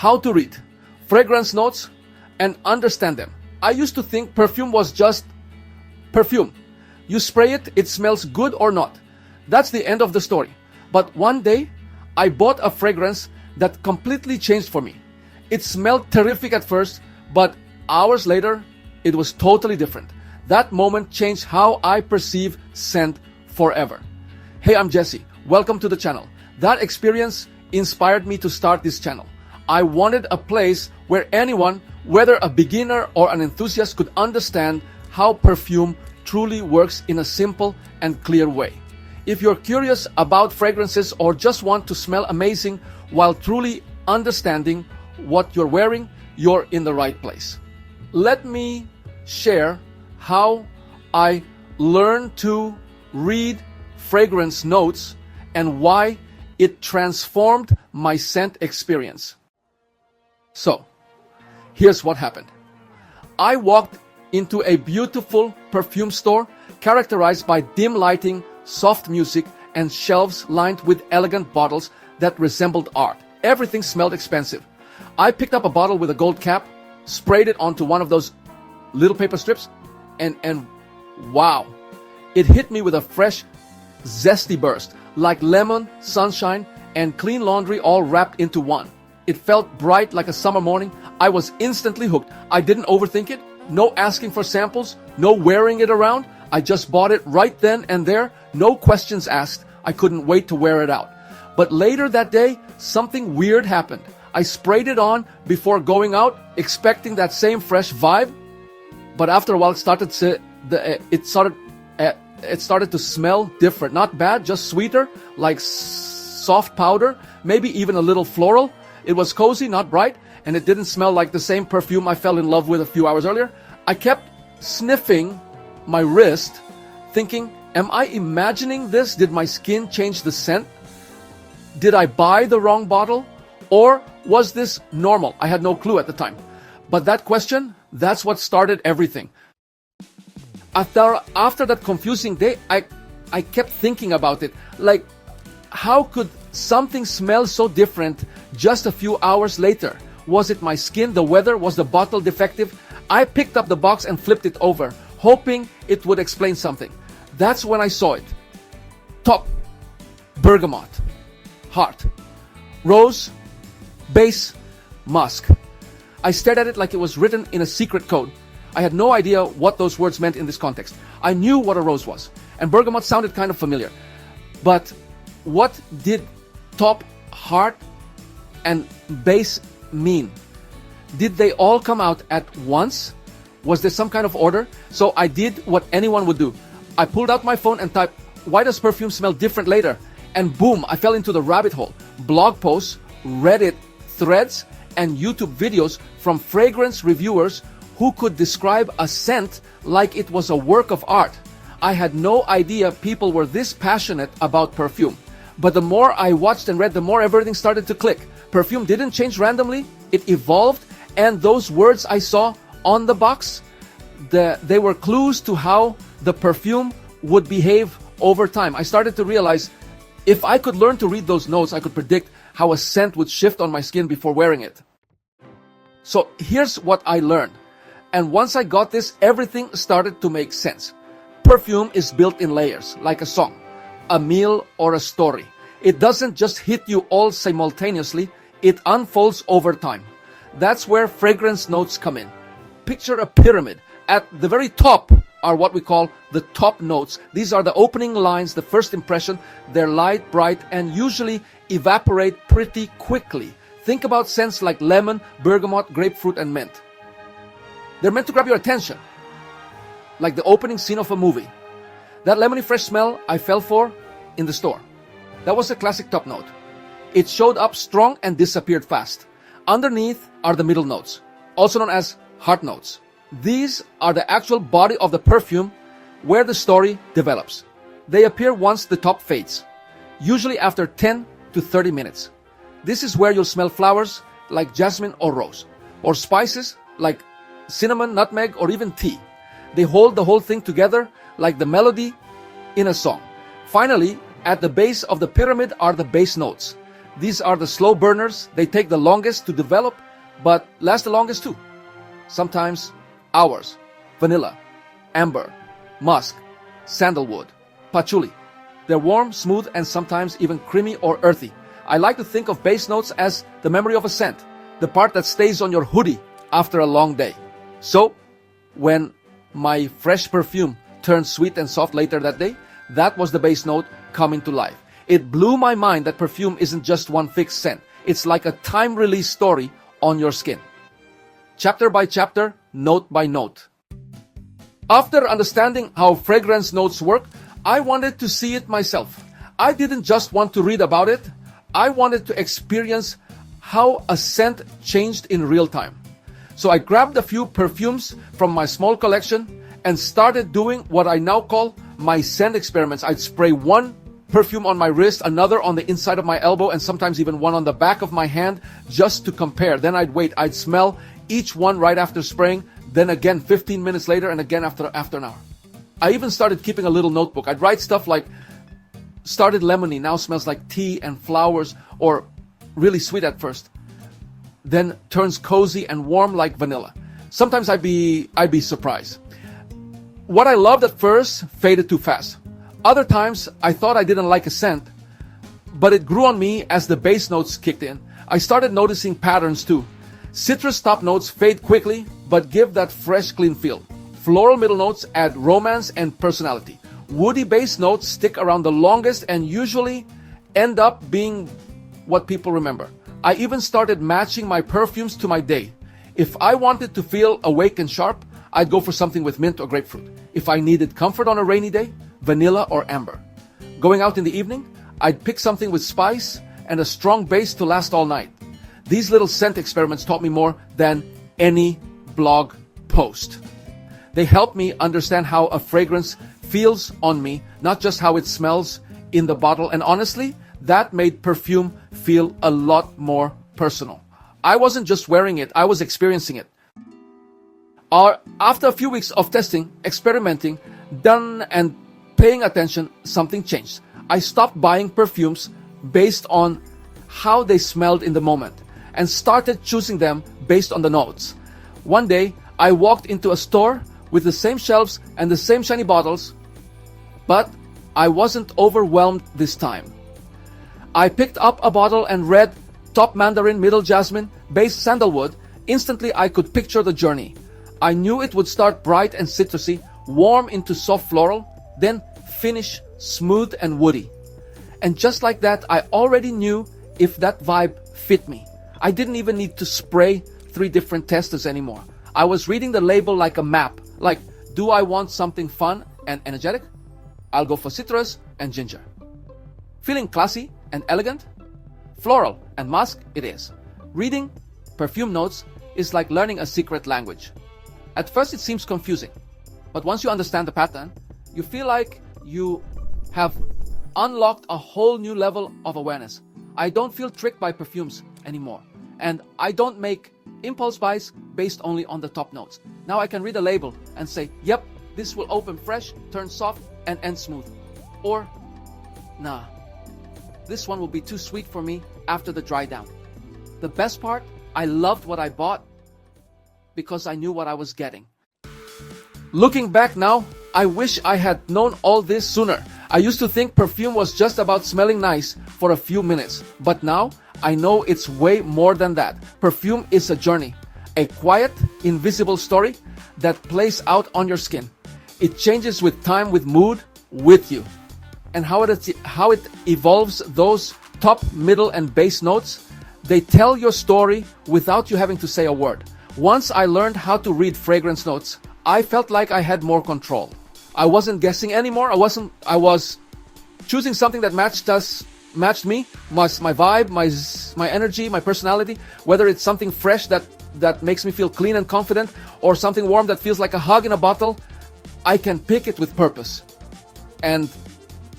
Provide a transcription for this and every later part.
how to read fragrance notes and understand them. I used to think perfume was just perfume. You spray it, it smells good or not. That's the end of the story. But one day, I bought a fragrance that completely changed for me. It smelled terrific at first, but hours later, it was totally different. That moment changed how I perceive scent forever. Hey, I'm Jesse. Welcome to the channel. That experience inspired me to start this channel. I wanted a place where anyone, whether a beginner or an enthusiast, could understand how perfume truly works in a simple and clear way. If you're curious about fragrances or just want to smell amazing while truly understanding what you're wearing, you're in the right place. Let me share how I learned to read fragrance notes and why it transformed my scent experience. So, here's what happened. I walked into a beautiful perfume store characterized by dim lighting, soft music, and shelves lined with elegant bottles that resembled art. Everything smelled expensive. I picked up a bottle with a gold cap, sprayed it onto one of those little paper strips, and wow, it hit me with a fresh, zesty burst, like lemon, sunshine, and clean laundry all wrapped into one. It felt bright like a summer morning. I was instantly hooked. I didn't overthink it. No asking for samples, no wearing it around. I just bought it right then and there. No questions asked. I couldn't wait to wear it out. But later that day, something weird happened. I sprayed it on before going out, expecting that same fresh vibe. But after a while, it started to smell different. Not bad, just sweeter, like soft powder, maybe even a little floral. It was cozy, not bright, and it didn't smell like the same perfume I fell in love with a few hours earlier. I kept sniffing my wrist, thinking, am I imagining this? Did my skin change the scent? Did I buy the wrong bottle? Or was this normal? I had no clue at the time. But that question, that's what started everything. After that confusing day, I kept thinking about it. Like, how could something smell so different just a few hours later? Was it my skin, the weather? Was the bottle defective? I picked up the box and flipped it over, hoping it would explain something. That's when I saw it. Top, bergamot, heart, rose, base, musk. I stared at it like it was written in a secret code. I had no idea what those words meant in this context. I knew what a rose was, and bergamot sounded kind of familiar. But what did top, heart, and base mean? Did they all come out at once? Was there some kind of order? So I did what anyone would do. I pulled out my phone and typed, why does perfume smell different later? And boom, I fell into the rabbit hole. Blog posts, Reddit threads, and YouTube videos from fragrance reviewers who could describe a scent like it was a work of art. I had no idea people were this passionate about perfume. But the more I watched and read, the more everything started to click. Perfume didn't change randomly, it evolved, and those words I saw on the box, they were clues to how the perfume would behave over time. I started to realize if I could learn to read those notes, I could predict how a scent would shift on my skin before wearing it. So here's what I learned. And once I got this, everything started to make sense. Perfume is built in layers, like a song, a meal, or a story. It doesn't just hit you all simultaneously, it unfolds over time. That's where fragrance notes come in. Picture a pyramid. At the very top are what we call the top notes. These are the opening lines, the first impression. They're light, bright, and usually evaporate pretty quickly. Think about scents like lemon, bergamot, grapefruit, and mint. They're meant to grab your attention, like the opening scene of a movie. That lemony fresh smell I fell for in the store. That was a classic top note. It showed up strong and disappeared fast. Underneath are the middle notes, also known as heart notes. These are the actual body of the perfume where the story develops. They appear once the top fades, usually after 10 to 30 minutes. This is where you'll smell flowers like jasmine or rose, or spices like cinnamon, nutmeg, or even tea. They hold the whole thing together like the melody in a song. Finally, at the base of the pyramid are the base notes. These are the slow burners. They take the longest to develop, but last the longest too. Sometimes hours. Vanilla, amber, musk, sandalwood, patchouli. They're warm, smooth, and sometimes even creamy or earthy. I like to think of base notes as the memory of a scent, the part that stays on your hoodie after a long day. So, when my fresh perfume turned sweet and soft later that day, that was the base note coming to life. It blew my mind that perfume isn't just one fixed scent. It's like a time-release story on your skin. Chapter by chapter, note by note. After understanding how fragrance notes work, I wanted to see it myself. I didn't just want to read about it. I wanted to experience how a scent changed in real time. So I grabbed a few perfumes from my small collection and started doing what I now call my scent experiments. I'd spray one perfume on my wrist, another on the inside of my elbow, and sometimes even one on the back of my hand just to compare. Then I'd wait. I'd smell each one right after spraying, then again 15 minutes later, and again after an hour. I even started keeping a little notebook. I'd write stuff like, started lemony, now smells like tea and flowers, or really sweet at first, then turns cozy and warm like vanilla. Sometimes I'd be surprised. What I loved at first faded too fast. Other times I thought I didn't like a scent, but it grew on me as the base notes kicked in. I started noticing patterns too. Citrus top notes fade quickly, but give that fresh, clean feel. Floral middle notes add romance and personality. Woody base notes stick around the longest and usually end up being what people remember. I even started matching my perfumes to my day. If I wanted to feel awake and sharp, I'd go for something with mint or grapefruit. If I needed comfort on a rainy day, vanilla or amber. Going out in the evening, I'd pick something with spice and a strong base to last all night. These little scent experiments taught me more than any blog post. They helped me understand how a fragrance feels on me, not just how it smells in the bottle. And honestly, that made perfume feel a lot more personal. I wasn't just wearing it, I was experiencing it. After a few weeks of testing, experimenting, done and paying attention, something changed. I stopped buying perfumes based on how they smelled in the moment and started choosing them based on the notes. One day, I walked into a store with the same shelves and the same shiny bottles, but I wasn't overwhelmed this time. I picked up a bottle and read top mandarin, middle jasmine, base sandalwood. Instantly, I could picture the journey. I knew it would start bright and citrusy, warm into soft floral, then finish smooth and woody. And just like that, I already knew if that vibe fit me. I didn't even need to spray 3 different testers anymore. I was reading the label like a map. Like, do I want something fun and energetic? I'll go for citrus and ginger. Feeling classy and elegant? Floral and musk it is. Reading perfume notes is like learning a secret language. At first it seems confusing, but once you understand the pattern, you feel like you have unlocked a whole new level of awareness. I don't feel tricked by perfumes anymore, and I don't make impulse buys based only on the top notes. Now I can read a label and say, yep, this will open fresh, turn soft, and end smooth. Or, nah, this one will be too sweet for me after the dry down. The best part, I loved what I bought because I knew what I was getting. Looking back now, I wish I had known all this sooner. I used to think perfume was just about smelling nice for a few minutes, but now I know it's way more than that. Perfume is a journey, a quiet, invisible story that plays out on your skin. It changes with time, with mood, with you. And how it evolves those top, middle, and base notes, they tell your story without you having to say a word. Once I learned how to read fragrance notes, I felt like I had more control. I wasn't guessing anymore. I was choosing something that matched me, my vibe, my energy, my personality, whether it's something fresh that makes me feel clean and confident, or something warm that feels like a hug in a bottle. I can pick it with purpose. And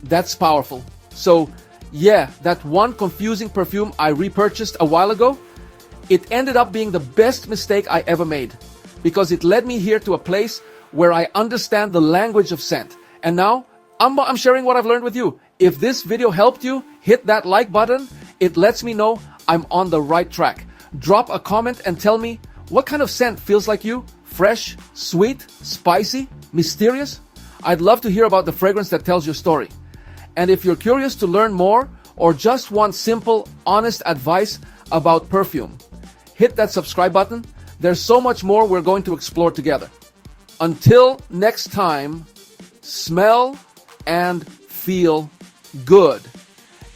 that's powerful. So yeah, that one confusing perfume I repurchased a while ago, it ended up being the best mistake I ever made, because it led me here to a place where I understand the language of scent. And now I'm sharing what I've learned with you. If this video helped you, hit that like button. It lets me know I'm on the right track. Drop a comment and tell me what kind of scent feels like you. Fresh, sweet, spicy, mysterious? I'd love to hear about the fragrance that tells your story. And if you're curious to learn more or just want simple, honest advice about perfume, hit that subscribe button. There's so much more we're going to explore together. Until next time, smell and feel good.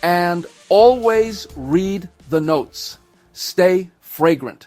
And always read the notes. Stay fragrant.